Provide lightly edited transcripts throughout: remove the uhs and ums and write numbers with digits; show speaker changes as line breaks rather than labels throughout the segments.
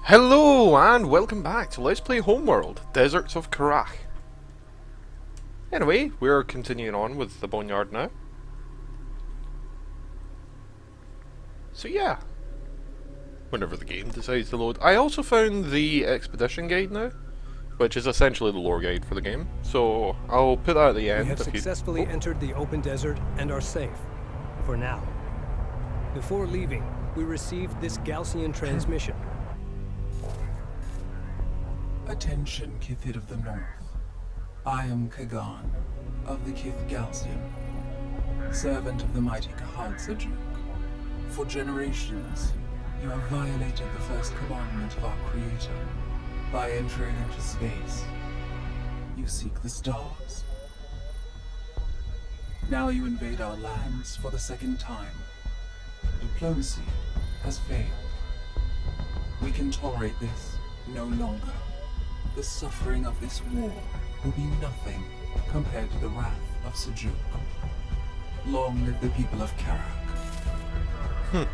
Hello and welcome back to Let's Play Homeworld, Deserts of Kharak. Anyway, we're continuing on with the boneyard now. So yeah, whenever the game decides to load. I also found the expedition guide now, which is essentially the lore guide for the game. So I'll put that at the end.
We have successfully entered the open desert and are safe, for now. Before leaving, we received this Gaussian transmission.
Attention, Kithid of the North. I am Kagan, of the Kith Galcian, servant of the mighty Kahad. For generations, you have violated the first commandment of our Creator. By entering into space, you seek the stars. Now you invade our lands for the second time. Diplomacy has failed. We can tolerate this no longer. The suffering of this war will be nothing compared to the wrath of Sejuk. Long live the people of Kharak.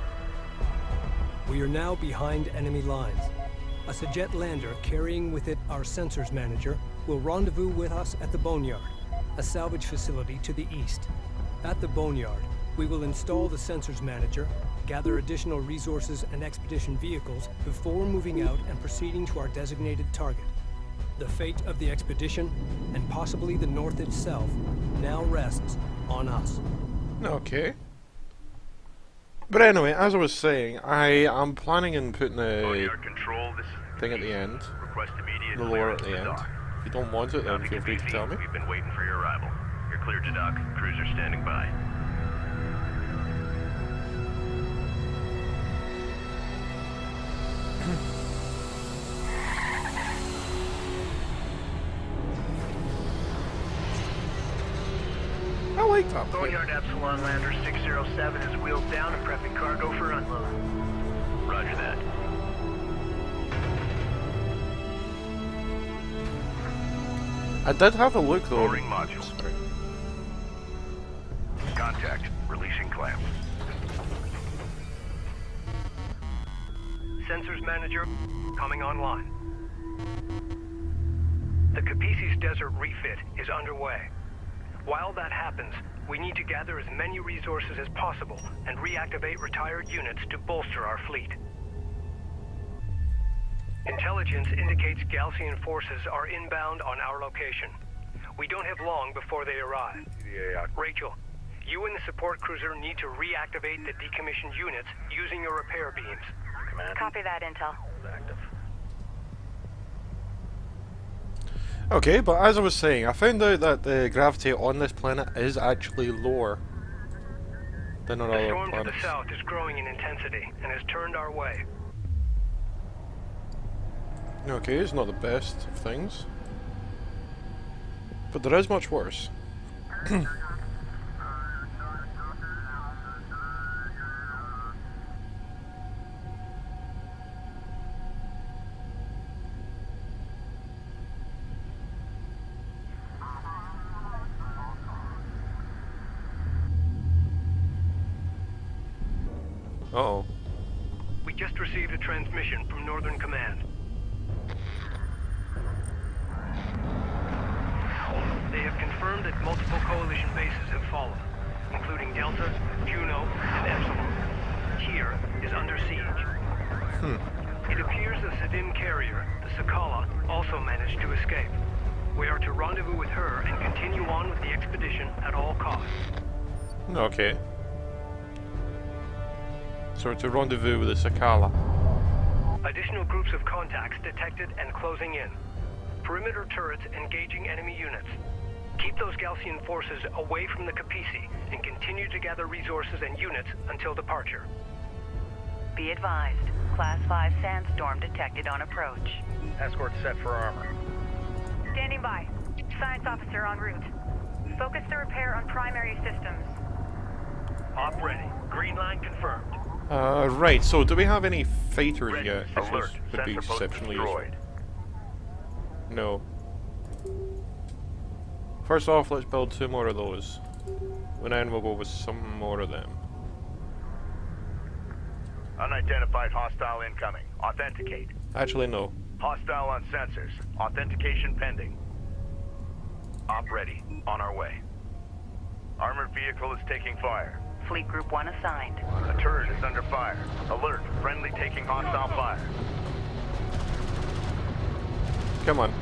We are now behind enemy lines. A Sajet lander carrying with it our sensors manager will rendezvous with us at the Boneyard, a salvage facility to the east. At the Boneyard, we will install the sensors manager, gather additional resources and expedition vehicles before moving out and proceeding to our designated target. The fate of the expedition, and possibly the North itself, now rests on us.
Okay. But anyway, as I was saying, I am planning on putting a thing at the end, the lore at the end. If you don't want it, then feel free to tell me.
We've been waiting for your arrival. You're cleared to dock. Cruiser standing by.
I like that.
Boneyard Epsilon Lander 607 is wheeled down and prepping cargo for unload. Roger that.
I did have a look though.
Lowering module.
Sorry.
Contact. Releasing clamp. Sensors manager coming online. The Kapisi's desert refit is underway. While that happens, we need to gather as many resources as possible and reactivate retired units to bolster our fleet. Intelligence indicates Gaussian forces are inbound on our location. We don't have long before they arrive. Rachel, you and the support cruiser need to reactivate the decommissioned units using your repair beams.
Copy that, Intel.
Active.
Okay, but as I was saying, I found out that the gravity on this planet is actually lower than on
The
other
storm to
planets.
the south is growing in intensity and has turned our way.
Okay, it's not the best of things. But there is much worse. Uh-oh.
We just received a transmission from Northern Command. They have confirmed that multiple coalition bases have fallen, including Delta, Juno, and Epsilon. Here is under siege. It appears the Sadim carrier, the Sakala, also managed to escape. We are to rendezvous with her and continue on with the expedition at all costs.
Okay. So to rendezvous with the Sakala.
Additional groups of contacts detected and closing in. Perimeter turrets engaging enemy units. Keep those Gaussian forces away from the Kapisi and continue to gather resources and units until departure.
Be advised. Class 5 sandstorm detected on approach.
Escort set for armor.
Standing by. Science officer en route. Focus the repair on primary systems.
Op ready. Green line confirmed.
Right, so do we have any fighters
Ready.
yet?
Alert.
Would be
Sensor post
exceptionally useful.
destroyed.
No. First off, let's build 2 more of those. And then we'll go with some more of them.
Unidentified hostile incoming. Authenticate.
Actually, no.
Hostile on sensors. Authentication pending. Op ready. On our way. Armored vehicle is taking fire.
Fleet Group 1 assigned.
A turret is under fire. Alert. Friendly taking hostile fire.
Come on.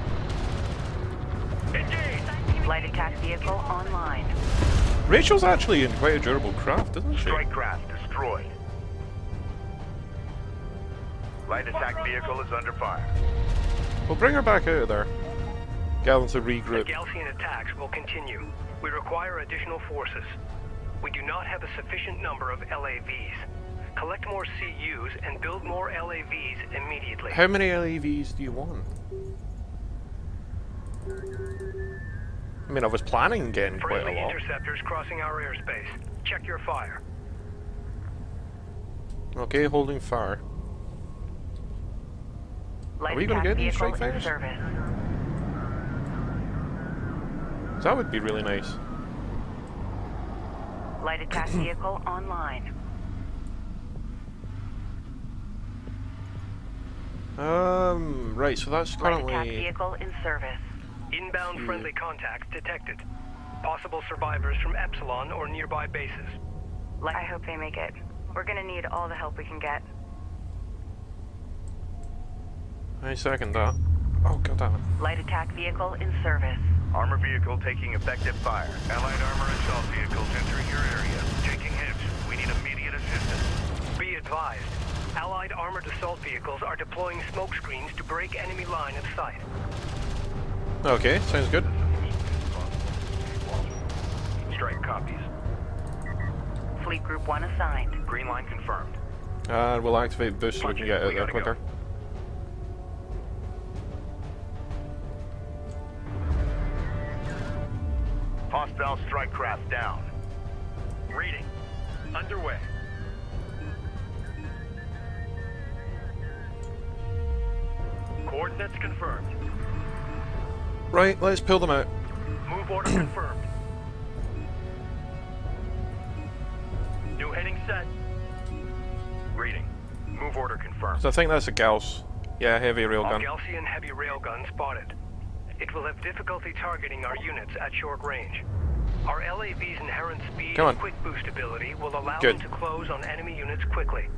Engage!
Light attack vehicle online.
Rachel's actually in quite a durable craft, isn't she?
Strike craft destroyed. Light attack vehicle is under fire.
We'll bring her back out of there. Get them to
The
regroup.
Galcian attacks will continue. We require additional forces. We do not have a sufficient number of LAVs. Collect more CUs and build more LAVs immediately.
How many LEVs do you want? I mean, I was planning on getting quite
Friendly
a lot.
interceptors crossing our airspace. Check your fire.
Okay, holding fire.
Light
we gonna
attack
get these
vehicle
strike
in
fighters?
service.
That would be really nice.
Light attack vehicle online.
Right, so that's
Light attack
currently...
vehicle in service.
Inbound friendly contacts detected. Possible survivors from Epsilon or nearby bases.
I hope they make it. We're gonna need all the help we can get.
I second that. Oh, god damn it.
Light attack vehicle in service.
Armor vehicle taking effective fire.
Allied armor assault vehicles entering your area. Taking hits. We need immediate assistance.
Be advised, Allied armored assault vehicles are deploying smoke screens to break enemy line of sight.
Okay, sounds good.
Strike copies.
Fleet Group 1 assigned.
Green line confirmed.
And we'll activate boost so we can get out
We
there
gotta go.
quicker.
Hostile strike craft down. Reading. Underway. Coordinates confirmed.
Right, let's pull them out.
Move order confirmed. New heading set. Reading. Move order confirmed.
So I think that's a Gauss. Yeah, heavy railgun.
Galcian heavy railgun spotted. It will have difficulty targeting our units at short range. Our LAV's inherent speed
Come on.
and quick boost ability will allow
Good.
them to close on enemy units quickly.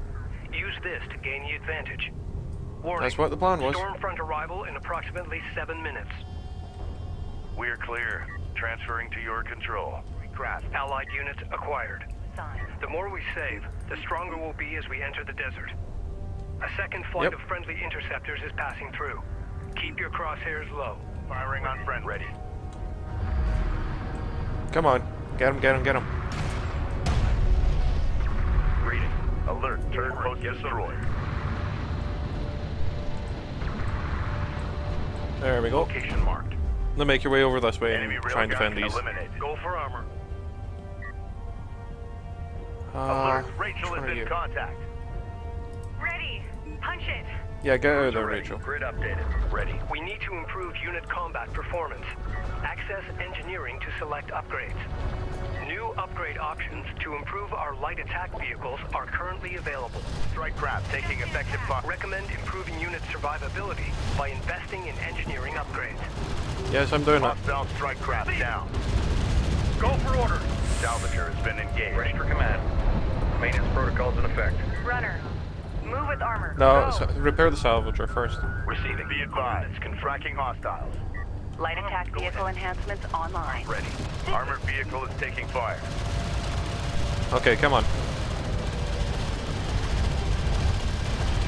Use this to gain the advantage. Warning.
That's what the plan was.
Stormfront arrival in approximately 7 minutes.
We're clear. Transferring to your control.
Craft. Allied units acquired.
Signed.
The more we save, the stronger we'll be as we enter the desert. A second flight
Yep.
of friendly interceptors is passing through. Keep your crosshairs low.
Firing on friend. Ready.
Come on. Get him, get him, get him.
Reading. Alert. Turret post destroyed.
There we go.
Location marked.
Now make your way over this way
Enemy
and try and defend
railgun
these.
eliminated. Go for armor.
Uh,
Alert. Rachel
which one
is
are
in
you?
contact.
Ready. Punch it.
Yeah, get out of there,
Ready.
Rachel.
Grid updated. Ready.
We need to improve unit combat performance. Access engineering to select upgrades. New upgrade options to improve our light attack vehicles are currently available.
Strike craft taking effective fire.
Recommend improving unit survivability by investing in engineering upgrades.
Yes, I'm doing it.
Hostile strike craft down. Go for order. Salvager has been engaged. Ready for command. Maintenance protocols in effect.
Runner. Move with armor.
No,
Go.
repair the salvager first.
Receiving. Be advised. Tracking hostiles.
Light attack vehicle enhancements online.
Ready. Armored vehicle is taking fire.
Okay, come on.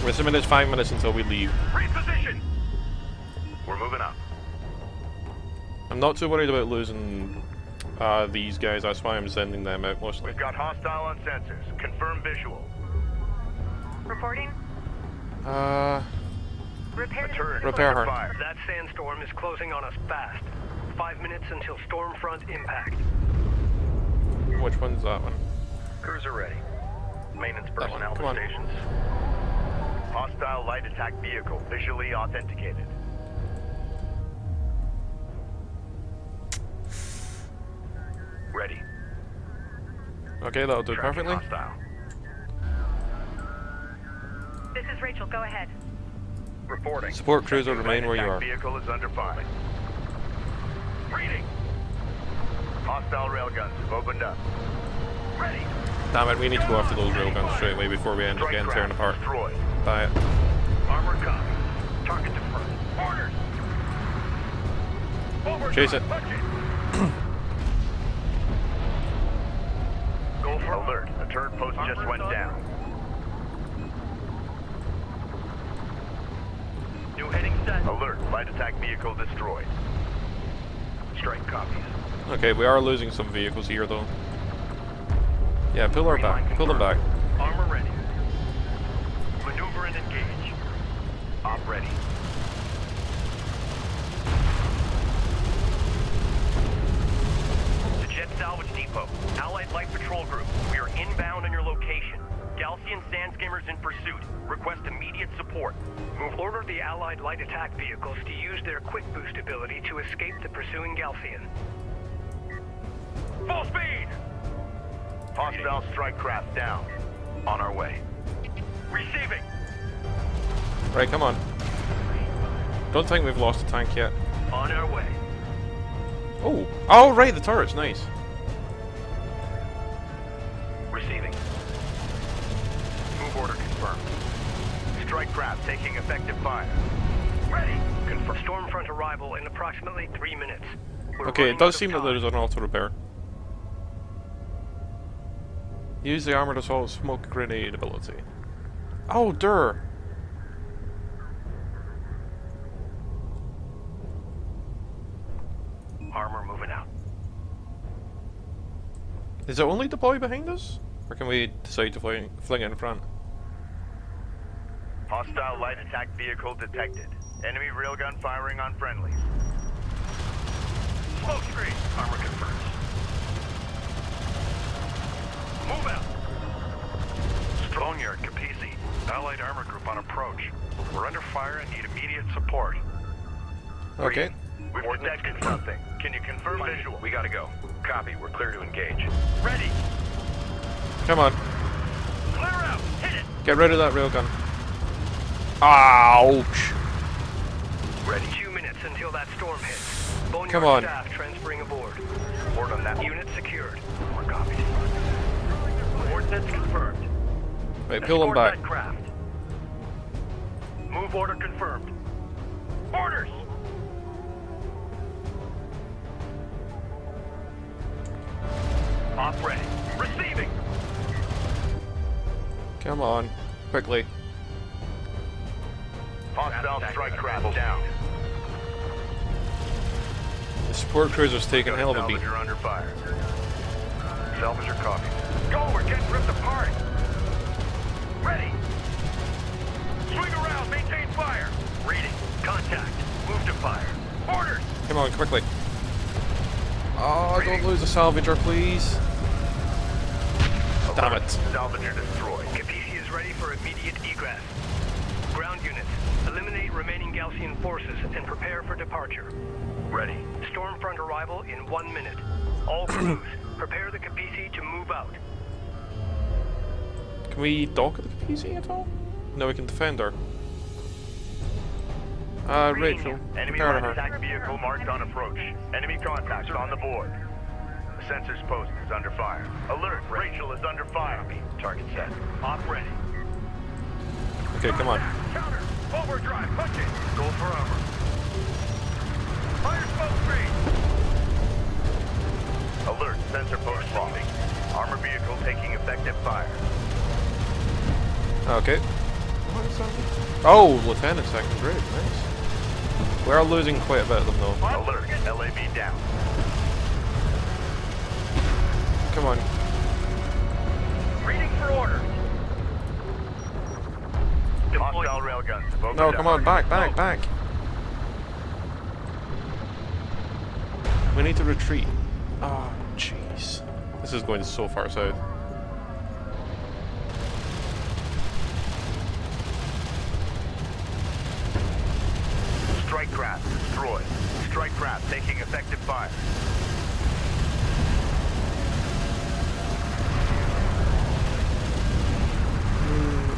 We're assuming it's 5 minutes until we leave.
Reposition. We're moving up.
I'm not too worried about losing these guys, that's why I'm sending them out mostly.
We've got hostile on sensors. Confirm visual.
Reporting. Repair.
A turret
Repair
under
her.
fire.
That sandstorm is closing on us fast. 5 minutes until Stormfront impact.
Which one's that one?
Cruiser ready. Maintenance
That one.
personnel
Come
to
on.
stations. Hostile light attack vehicle visually authenticated. Ready.
Okay, that'll do
Tracking
perfectly.
hostile.
This is Rachel. Go ahead.
Reporting.
Support cruiser, remain where you
Attack
are.
Vehicle is under fire. Reading. Hostile railguns have opened up. Ready.
Damn it, we need to go after those railguns straight away before we end up getting torn apart
Destroyed.
by it.
Armor copy. Target confirmed. Orders. Overdrive.
Chase it.
Punch it. Go for alert. A turret post just went down. New heading set. Alert. Light attack vehicle destroyed. Strike copies.
Okay, we are losing some vehicles here though. Yeah, pull her back. Pull them back.
Armor ready. Maneuver and engage. Op ready. The Jet Salvage Depot. Allied Light Patrol Group. We are inbound on your location. Galcian sand skimmers in pursuit. Request immediate support.
Move order the Allied light attack vehicles to use their quick boost ability to escape the pursuing Galcian.
Full speed! Hostile strike craft down. On our way. Receiving.
Right, come on. Don't think we've lost a tank yet.
On our way.
Oh! Oh, right, the turret's nice.
Receiving. Move order confirmed. Strike craft taking effective fire. Ready.
Confirm Stormfront arrival in approximately 3 minutes. We're
Okay,
running
it does
out
seem
of
that
time.
there's an auto repair. Use the armored assault smoke grenade ability. Oh, durr!
Armor moving out.
Is it only deploy behind us? Or can we decide to fling it in front?
Hostile light attack vehicle detected. Enemy railgun firing on friendlies. Smoke screen. Armor confirmed. Move out.
Boneyard, Kapisi. Allied armor group on approach. We're under fire and need immediate support.
Okay.
We've detected something. Can you confirm visual?
We gotta go. Copy. We're clear to engage.
Ready.
Come on.
Clear out. Hit it.
Get rid of that railgun. Ouch!
Ready. 2 minutes until that storm hits. Boneyard
Come on.
staff transferring aboard.
Word on that.
Unit secured. More copies.
Coordinates confirmed.
Right, pull them
Escort
back.
that craft. Move order confirmed. Orders. Op ready. Receiving.
Come on. Quickly.
Hostile strike craft down.
The support cruiser's taking a hell of a beat.
Salvager under fire.
Salvager copy.
Go, we're getting ripped apart. Ready. Swing around, maintain fire. Reading. Contact. Move to fire. Orders.
Come on, quickly. Oh, don't lose a salvager, please. Damn it.
Salvager destroyed.
Kapisi is ready for immediate egress. Ground units, eliminate remaining Galcian forces and prepare for departure.
Ready.
Stormfront arrival in 1 minute. All crews, prepare the Kapisi to move out.
Can we dock at the Kapisi at all? No, we can defend her. Rachel,
Enemy
prepare
light
her.
attack vehicle marked on approach. Enemy contact on the board. The sensors post is under fire. Alert, Rachel is under fire. Target set. Op ready.
Okay, come on.
Counter. Overdrive. Punch it. Go for armor. Fire smoke screen. Alert. Sensor post falling. Armor vehicle taking effective fire.
Okay. Oh, Lieutenant second grade, nice. We are losing quite a bit of them though.
Alert. LAV down.
Come on.
Reading for orders. Hostile railguns have opened
No,
up.
come on, back. We need to retreat. Oh, jeez. This is going so far south.
Strike craft destroyed. Strike craft taking effective fire.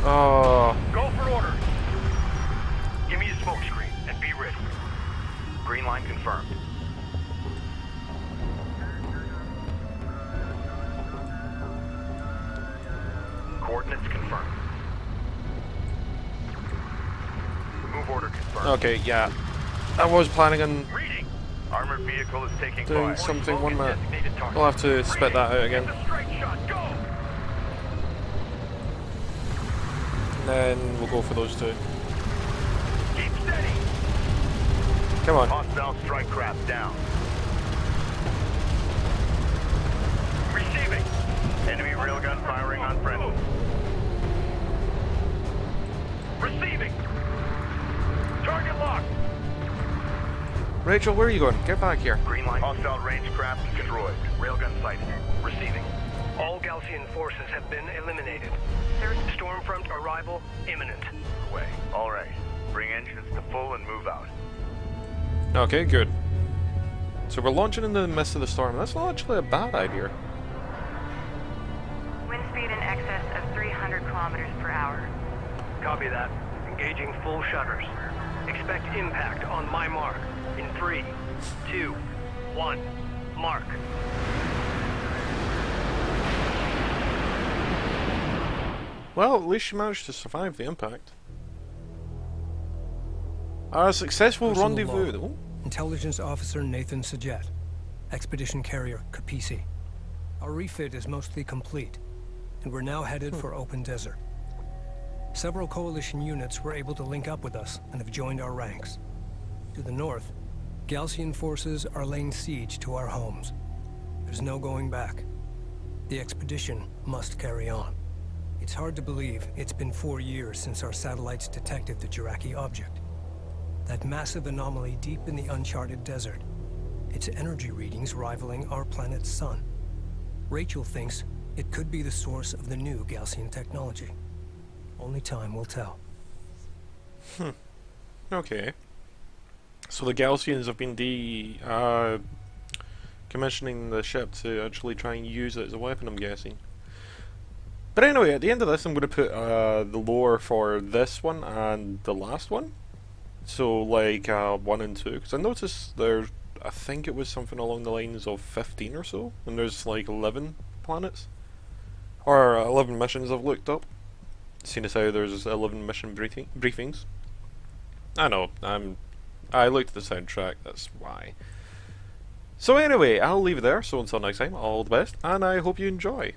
Oh.
Go for smoke screen and be ready. Green line confirmed. Coordinates confirmed. Move order confirmed.
Okay, yeah. I was planning on
Reading. Armored vehicle is taking
doing
fire.
something
Smoke
one
is
minute.
designated target.
We'll have to spit that out again.
It's a straight shot. Go.
And then we'll go for those two.
Keep steady.
Come on.
Hostile strike craft down. Receiving. Enemy railgun firing on friendly. Receiving. Target locked.
Rachel, where are you going? Get back here.
Green line. Hostile range craft destroyed. Railgun sighted. Receiving.
All Galcian forces have been eliminated. Stormfront arrival imminent.
Away. All right. Bring engines to full and move out.
Okay, good. So we're launching in the midst of the storm. That's not actually a bad idea.
Wind speed in excess of 300 kilometers per hour.
Copy that. Engaging full shutters. Expect impact on my mark. In 3, 2, 1. Mark.
Well, at least she managed to survive the impact. A successful
Personal
rendezvous,
log.
though.
Intelligence Officer Nathan Sajet. Expedition Carrier Kapisi. Our refit is mostly complete, and we're now headed for open desert. Several Coalition units were able to link up with us and have joined our ranks. To the north, Galcian forces are laying siege to our homes. There's no going back. The expedition must carry on. It's hard to believe it's been 4 years since our satellites detected the Jiraki object. That massive anomaly deep in the uncharted desert. Its energy readings rivaling our planet's sun. Rachel thinks it could be the source of the new Galcian technology. Only time will tell.
Okay. So the Galcians have been commissioning the ship to actually try and use it as a weapon, I'm guessing. But anyway, at the end of this, I'm going to put the lore for this one and the last one. So, like, 1 and 2. Because I noticed there's, I think it was something along the lines of 15 or so. And there's, like, 11 planets. Or 11 missions I've looked up. Seeing as how there's 11 mission briefings. I know, I looked at the soundtrack, that's why. So anyway, I'll leave it there, so until next time, all the best, and I hope you enjoy.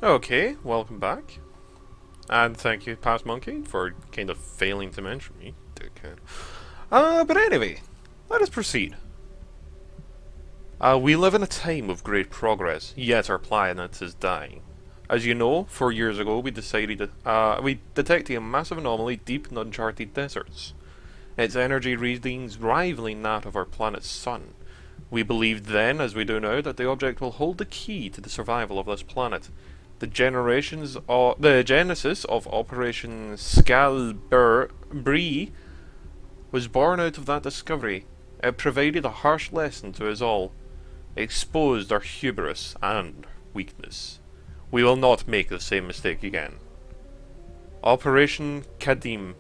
Okay, welcome back. And thank you, Past Monkey, for kind of failing to mention me. But anyway, let us proceed. We live in a time of great progress, yet our planet is dying. As you know, 4 years ago we detected a massive anomaly deep in uncharted deserts. Its energy readings rivaling that of our planet's sun. We believed then, as we do now, that the object will hold the key to the survival of this planet. The genesis of Operation Scalbri was born out of that discovery. It provided a harsh lesson to us all. It exposed our hubris and weakness. We will not make the same mistake again. Operation Kadim.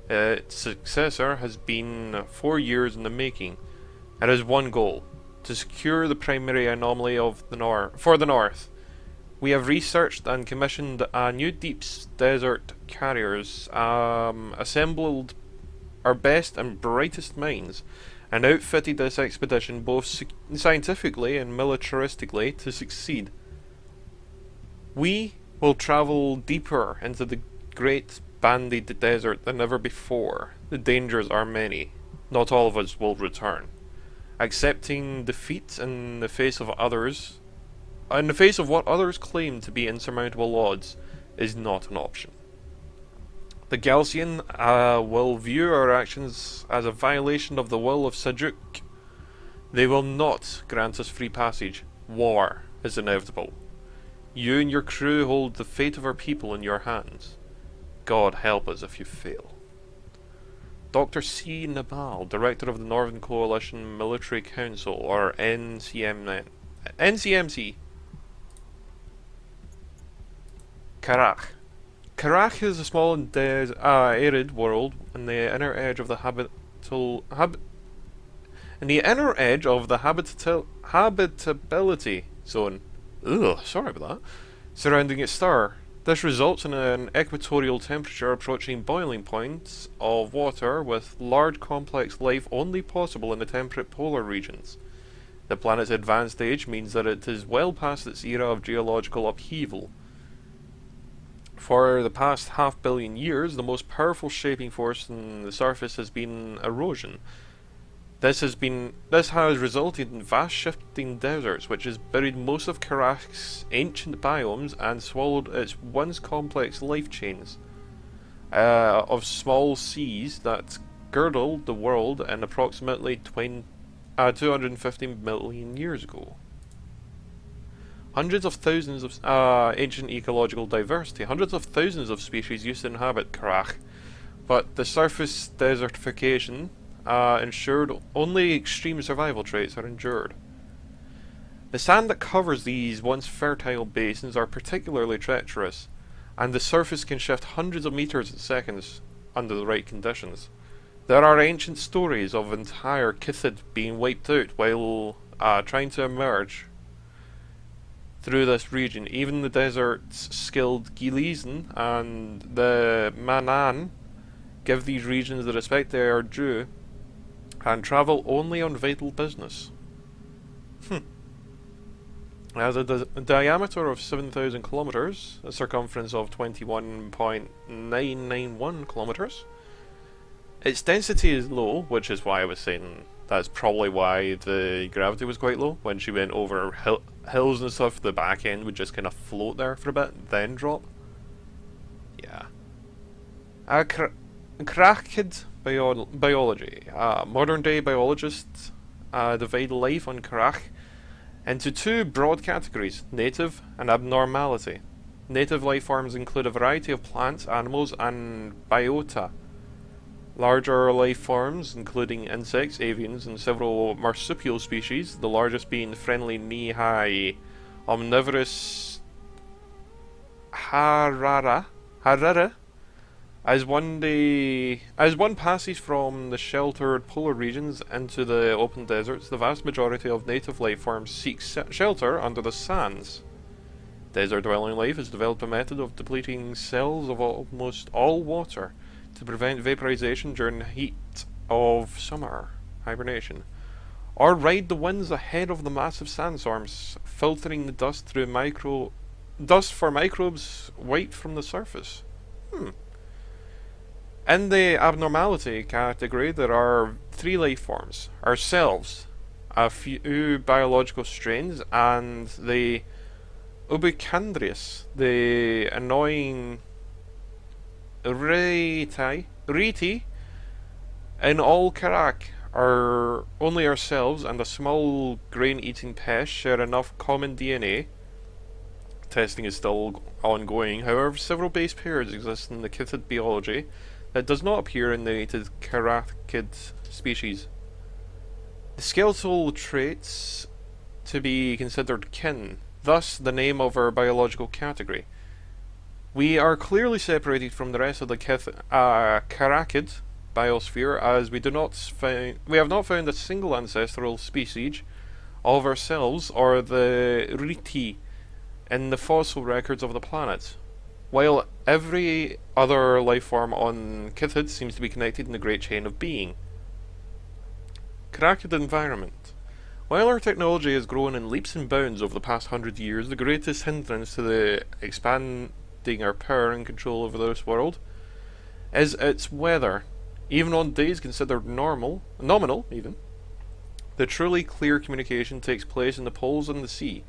Its successor has been 4 years in the making. It has one goal: to secure the primary anomaly of for the North. We have researched and commissioned new deep desert carriers, assembled our best and brightest minds, and outfitted this expedition both scientifically and militaristically to succeed. We will travel deeper into the great banded desert than ever before. The dangers are many. Not all of us will return. Accepting defeat in the face of what others claim to be insurmountable odds, is not an option. The Galcian will view our actions as a violation of the will of Sajuk. They will not grant us free passage. War is inevitable. You and your crew hold the fate of our people in your hands. God help us if you fail. Dr. C. Nabal, Director of the Northern Coalition Military Council, or NCMC. Kharak. Kharak is a small and arid world in the inner edge of the habitability zone. Ugh, sorry about that. Surrounding its star. This results in an equatorial temperature approaching boiling points of water with large complex life only possible in the temperate polar regions. The planet's advanced age means that it is well past its era of geological upheaval. For the past half-billion years, the most powerful shaping force in the surface has been erosion. This has resulted in vast shifting deserts, which has buried most of Kharak's ancient biomes and swallowed its once complex life chains of small seas that girdled the world in approximately 250 million years ago. Hundreds of thousands of ancient ecological diversity, hundreds of thousands of species used to inhabit Kharak, but the surface desertification ensured only extreme survival traits are endured. The sand that covers these once fertile basins are particularly treacherous, and the surface can shift hundreds of meters in seconds under the right conditions. There are ancient stories of entire Kithid being wiped out while trying to emerge through this region. Even the desert's skilled Gilizan and the Manan give these regions the respect they are due and travel only on vital business. It has a diameter of 7,000 kilometers, a circumference of 21.991 kilometers. Its density is low, which is why I was saying that's probably why the gravity was quite low. When she went over hills and stuff, the back end would just kind of float there for a bit, then drop. Yeah. Kharakid biology. Modern day biologists divide life on Kharak into two broad categories, native and abnormality. Native life forms include a variety of plants, animals, and biota. Larger life forms, including insects, avians, and several marsupial species, the largest being friendly knee-high omnivorous Harara. As one passes from the sheltered polar regions into the open deserts, the vast majority of native life forms seek shelter under the sands. Desert-dwelling life has developed a method of depleting cells of almost all water to prevent vaporization during the heat of summer hibernation, or ride the winds ahead of the massive sandstorms, filtering the dust through dust for microbes wiped from the surface. In the abnormality category, there are three life forms: ourselves, a few biological strains, and the Ubicandrius, the annoying Reti. In all Kharak, only ourselves and a small grain-eating pest share enough common DNA. Testing is still ongoing, however several base pairs exist in the Kithid biology that does not appear in the native Kharakid species. The skeletal traits to be considered kin, thus the name of our biological category. We are clearly separated from the rest of the Kharakid biosphere, as we have not found a single ancestral species of ourselves or the Riti in the fossil records of the planet, while every other life form on Kithid seems to be connected in the great chain of being. Kharakid environment. While our technology has grown in leaps and bounds over the past 100 years, the greatest hindrance to the expanding our power and control over this world is its weather. Even on days considered nominal even, the truly clear communication takes place in the poles and the sea.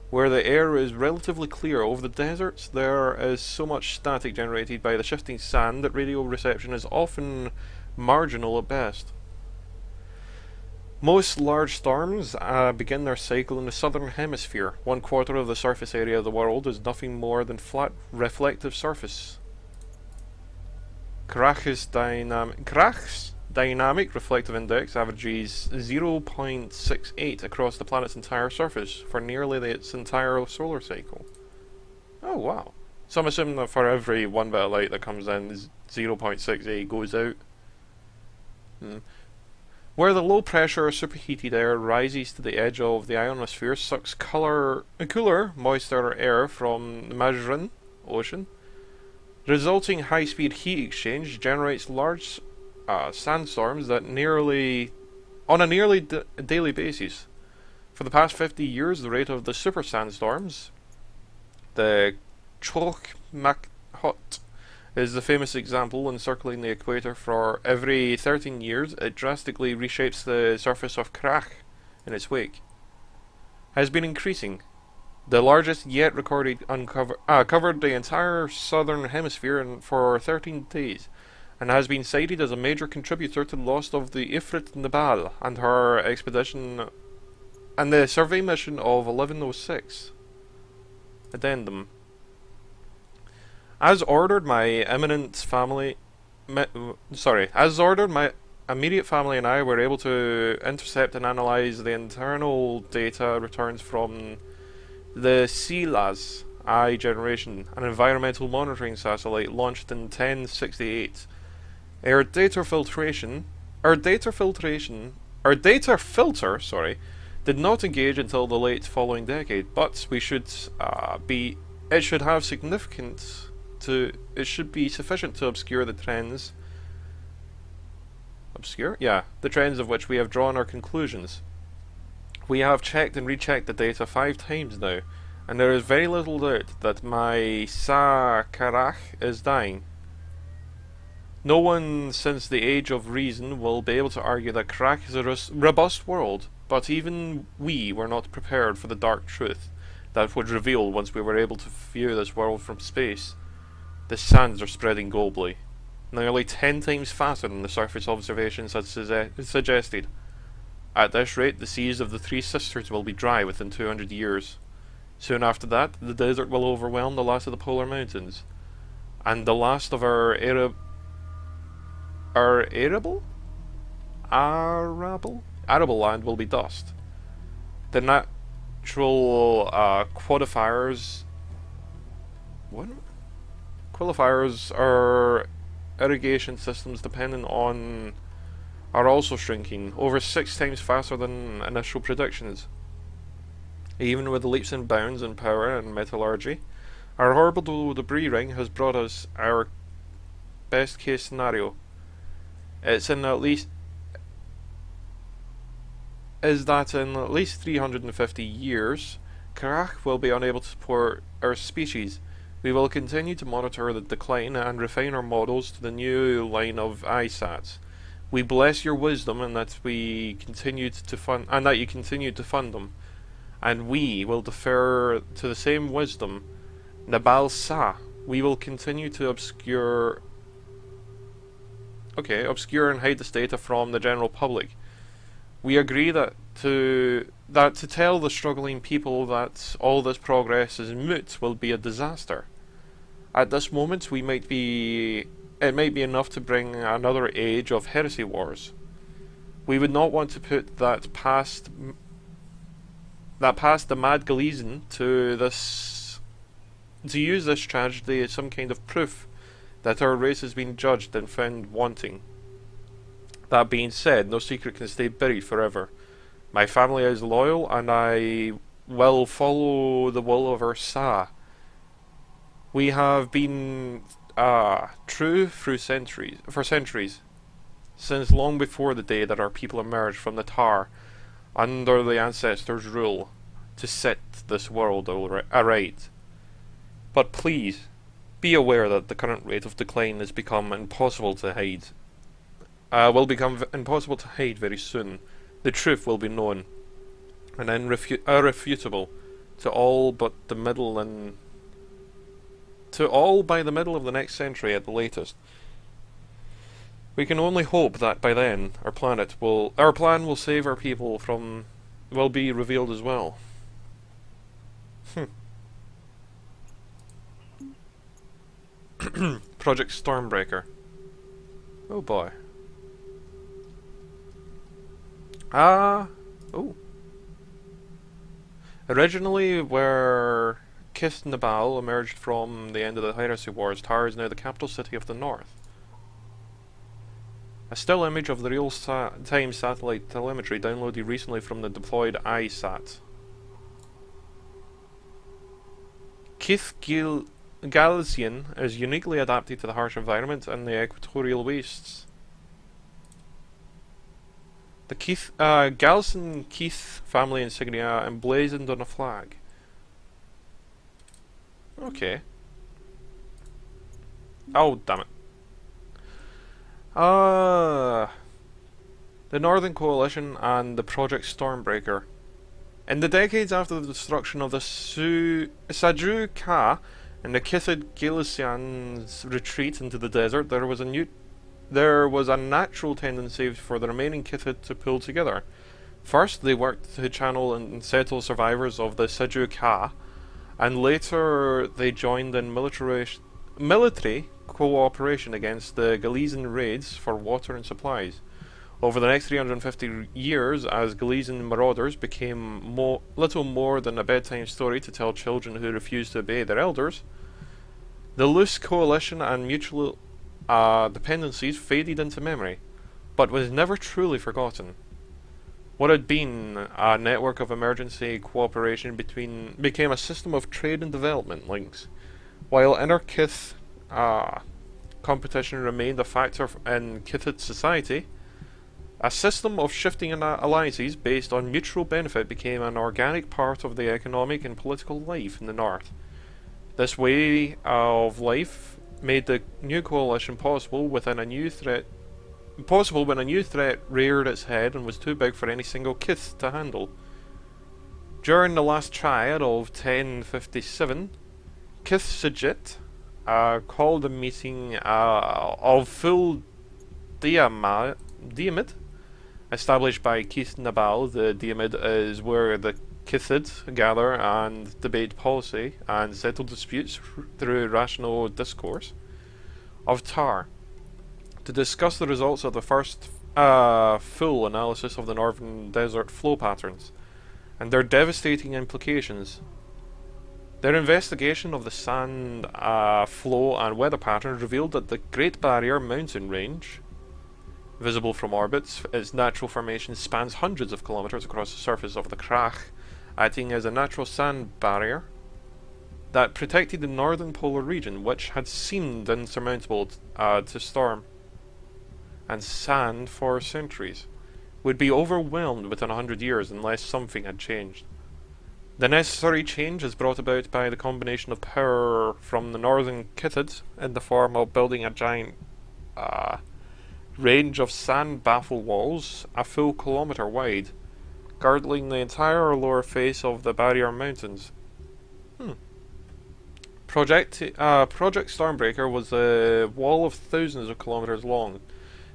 Where the air is relatively clear, over the deserts there is so much static generated by the shifting sand that radio reception is often marginal at best. Most large storms begin their cycle in the southern hemisphere. 1/4 of the surface area of the world is nothing more than flat reflective surface. Kharak's dynamic reflective index averages 0.68 across the planet's entire surface for nearly its entire solar cycle. Oh wow. So I'm assuming that for every 1 bit of light that comes in, 0.68 goes out. Where the low pressure superheated air rises to the edge of the ionosphere, sucks cooler, moister air from the Mazrin Ocean. Resulting high-speed heat exchange generates large sandstorms that on a nearly daily basis. For the past 50 years, the rate of the super sandstorms, the Chokmakhot, is the famous example encircling the equator. For every 13 years, it drastically reshapes the surface of Kharak in its wake. Has been increasing. The largest yet recorded covered the entire southern hemisphere for 13 days, and has been cited as a major contributor to the loss of the Ifrit Nabal and her expedition and the survey mission of 1106. Addendum. As ordered, my immediate family and I were able to intercept and analyze the internal data returns from the CELAS I generation, an environmental monitoring satellite launched in 1068. Our data filter, did not engage until the late following decade, but it should be sufficient to obscure the trends. The trends of which we have drawn our conclusions. We have checked and rechecked the data 5 times now, and there is very little doubt that my Kharak is dying. No one since the age of reason will be able to argue that Kharak is a robust world, but even we were not prepared for the dark truth that would reveal once we were able to view this world from space. The sands are spreading globally, nearly 10 times faster than the surface observations had suggested. At this rate, the seas of the Three Sisters will be dry within 200 years. Soon after that, the desert will overwhelm the last of the polar mountains, and the last of our arable land will be dust. The natural qualifiers are irrigation systems dependent on are also shrinking, over 6 times faster than initial predictions. Even with the leaps and bounds in power and metallurgy, our orbital debris ring has brought us our best case scenario. Is that in at least 350 years, Kharak will be unable to support our species. We will continue to monitor the decline and refine our models to the new line of ISATs. We bless your wisdom and that you continued to fund them, and we will defer to the same wisdom. Nabal Sa, we will continue to obscure and hide this data from the general public. We agree that to tell the struggling people that all this progress is moot will be a disaster. At this moment, it might be enough to bring another age of heresy wars. We would not want to put that past the Mad Galilean to use this tragedy as some kind of proof that our race has been judged and found wanting. That being said, no secret can stay buried forever. My family is loyal, and I will follow the will of our Sa. We have been true for centuries, since long before the day that our people emerged from the tar under the ancestors' rule to set this world aright. But please, be aware that the current rate of decline has become impossible to hide. Will become impossible to hide very soon. The truth will be known and irrefutable to all by the middle of the next century at the latest. We can only hope that by then our plan will save our people will be revealed as well. Project Stormbreaker. Oh boy. Originally, Kithnabal emerged from the end of the Heresy Wars, Tar is now the capital city of the north. A still image of the real-time satellite telemetry downloaded recently from the deployed iSat. Galician is uniquely adapted to the harsh environment and the equatorial wastes. The Galician Keith family insignia emblazoned on a flag. Okay. Oh, damn it. The Northern Coalition and the Project Stormbreaker. In the decades after the destruction of the Sadru Ka and the Kithid Galicians' retreat into the desert, there was a natural tendency for the remaining Kithid to pull together. First, they worked to channel and settle survivors of the Sadru Ka, and later they joined in military cooperation against the Galician raids for water and supplies. Over the next 350 years, as Galician marauders became little more than a bedtime story to tell children who refused to obey their elders, the loose coalition and mutual dependencies faded into memory, but was never truly forgotten. What had been a network of emergency cooperation became a system of trade and development links, while inter-Kith competition remained a factor in Kithid society. A system of shifting alliances based on mutual benefit became an organic part of the economic and political life in the north. This way of life made the new coalition possible when a new threat reared its head and was too big for any single Kith to handle. During the last triad of 1057, Kith Sajit called a meeting of full Diamid, established by Keith Nabal. The Diamid is where the Kithid gather and debate policy and settle disputes through rational discourse, of Tar, to discuss the results of the first full analysis of the northern desert flow patterns and their devastating implications. Their investigation of the sand flow and weather patterns revealed that the Great Barrier mountain range, visible from orbit, its natural formation spans hundreds of kilometers across the surface of the Kharak, acting as a natural sand barrier that protected the northern polar region, which had seemed insurmountable to storm and sand for centuries, would be overwhelmed within 100 years unless something had changed. The necessary change is brought about by the combination of power from the northern Kithids in the form of building a giant range of sand baffle walls a full kilometer wide, girdling the entire lower face of the barrier mountains. Project Stormbreaker was a wall of thousands of kilometers long,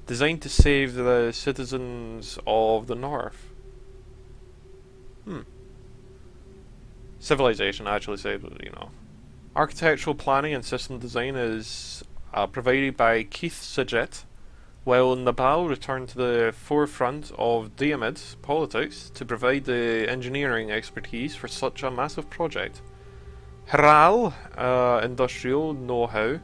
designed to save the citizens of the north. Civilization actually saved it, you know. Architectural planning and system design is provided by Keith Sajet, while Nabal returned to the forefront of Diamid's politics to provide the engineering expertise for such a massive project. Haral, industrial know-how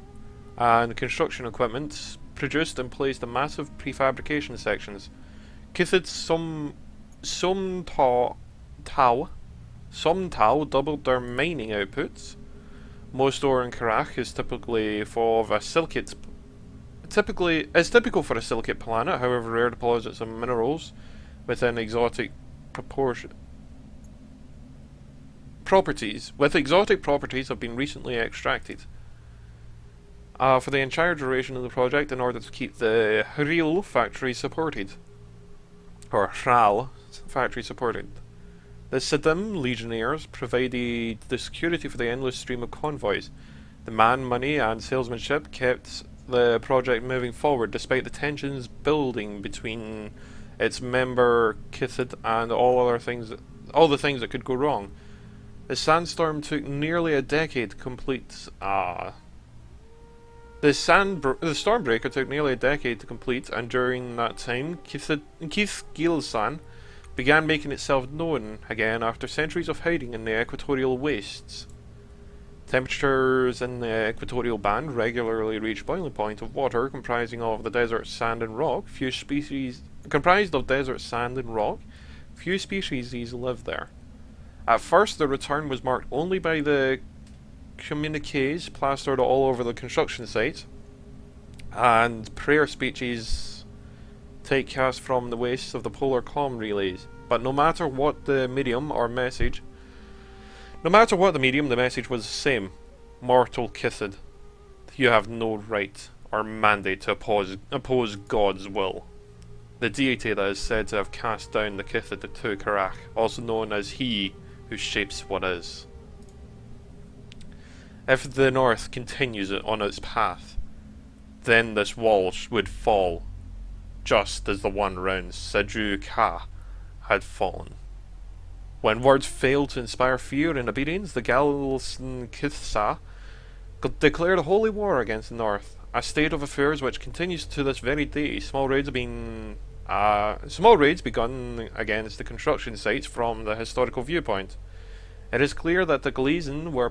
and construction equipment, produced and placed the massive prefabrication sections. Kithid Somtau doubled their mining outputs. Most ore in Kharak is typical for a silicate planet, however rare deposits of minerals within exotic properties have been recently extracted. For the entire duration of the project, in order to keep the Hril factory supported, or Hral factory supported, the Sadim legionnaires provided the security for the endless stream of convoys. The man, money, and salesmanship kept the project moving forward despite the tensions building between its member Kithid and all the things that could go wrong. The sandstorm took nearly a decade to complete. The Stormbreaker took nearly a decade to complete, and during that time, Keith Gilsan began making itself known again after centuries of hiding in the equatorial wastes. Temperatures in the equatorial band regularly reach boiling point of water comprising of the desert sand and rock. Few species live there. At first, the return was marked only by the communiques plastered all over the construction site, and prayer speeches typecast from the wastes of the polar comm relays. But no matter what the medium, the message was the same. Mortal Kithid, you have no right or mandate to oppose God's will. The deity that is said to have cast down the Kithid to Kharak, also known as He who shapes what is. If the North continues on its path, then this wall would fall, just as the one round Saju Ka had fallen. When words failed to inspire fear and obedience, the Galsan Kithsa declared a holy war against the North, a state of affairs which continues to this very day. Small raids begun against the construction sites from the historical viewpoint. It is clear that the Galeasen were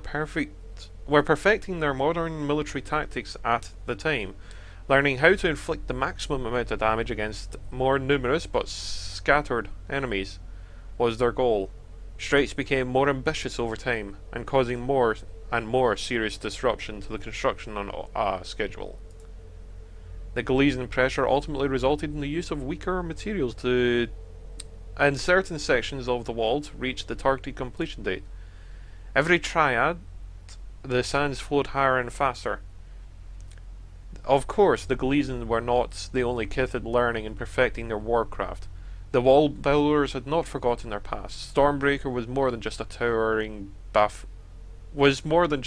perfecting their modern military tactics at the time. Learning how to inflict the maximum amount of damage against more numerous but scattered enemies was their goal. Strikes became more ambitious over time, and causing more and more serious disruption to the construction on schedule. The Galeasen pressure ultimately resulted in the use of weaker materials in certain sections of the wall to reach the targeted completion date. Every triad, the sands flowed higher and faster. Of course, the Galeasen were not the only Kithid learning and perfecting their warcraft. The wall builders had not forgotten their past. Stormbreaker was more than just a towering was more than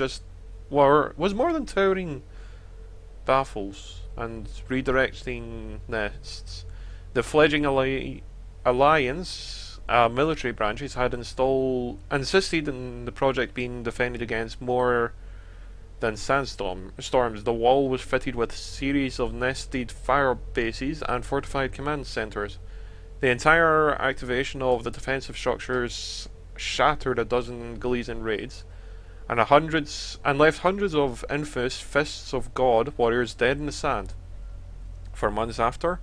towering baffles and redirecting nests. The fledgling alliance military branches had insisted in the project being defended against more than storms. The wall was fitted with a series of nested fire bases and fortified command centers. The entire activation of the defensive structures shattered a dozen Galeasen raids, and left hundreds of infamous Fists of God warriors dead in the sand. For months after,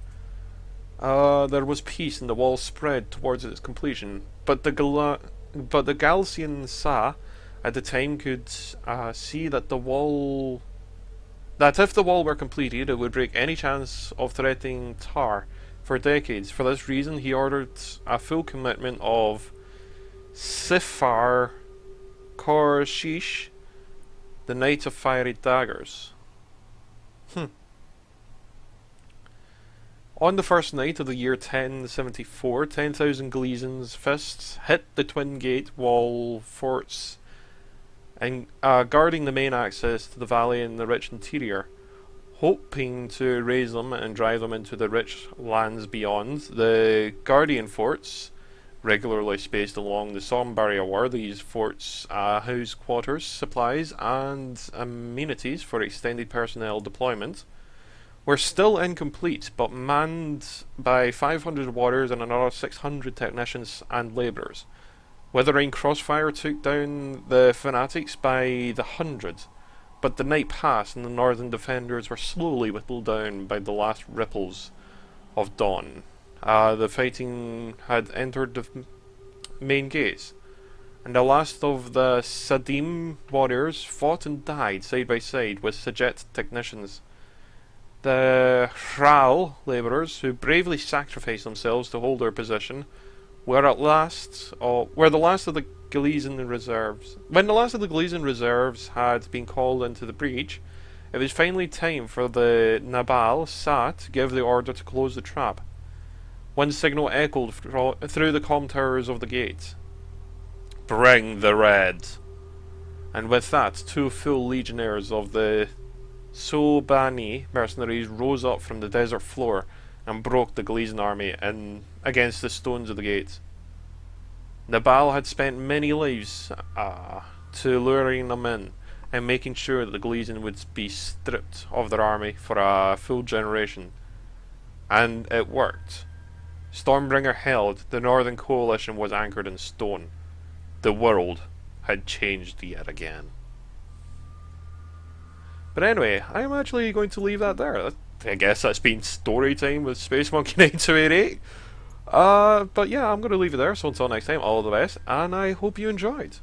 there was peace and the wall spread towards its completion, but the Galcian Sa at the time could see that if the wall were completed, it would break any chance of threatening Tar for decades. For this reason, he ordered a full commitment of Sifar Korshish, the Knight of Fiery Daggers. On the first night of the year 1074, 10,000 Galeasen's fists hit the twin gate wall forts and guarding the main access to the valley in the rich interior. Hoping to raise them and drive them into the rich lands beyond, the Guardian forts, regularly spaced along the Somme barrier, were these forts house quarters, supplies, and amenities for extended personnel deployment, were still incomplete, but manned by 500 warriors and another 600 technicians and labourers. Withering crossfire took down the fanatics by the hundreds, but the night passed and the northern defenders were slowly whittled down by the last ripples of dawn. The fighting had entered the main gates, and the last of the Sadim warriors fought and died side by side with Sajet technicians. The Hral labourers, who bravely sacrificed themselves to hold their position, were the last of the Galeasen reserves. When the last of the Galeasen reserves had been called into the breach, it was finally time for the Nabal Sa to give the order to close the trap. One signal echoed through the comm towers of the gate. "Bring the red!" And with that, 2 full legionnaires of the Sobani mercenaries rose up from the desert floor and broke the Galeasen army in against the stones of the gate. Nabal had spent many lives to luring them in and making sure that the Galeasen would be stripped of their army for a full generation. And it worked. Stormbringer held, the Northern Coalition was anchored in stone. The world had changed yet again. But anyway, I'm actually going to leave that there. I guess that's been story time with Space Monkey 9288. But yeah, I'm going to leave it there, so until next time, all the best, and I hope you enjoyed.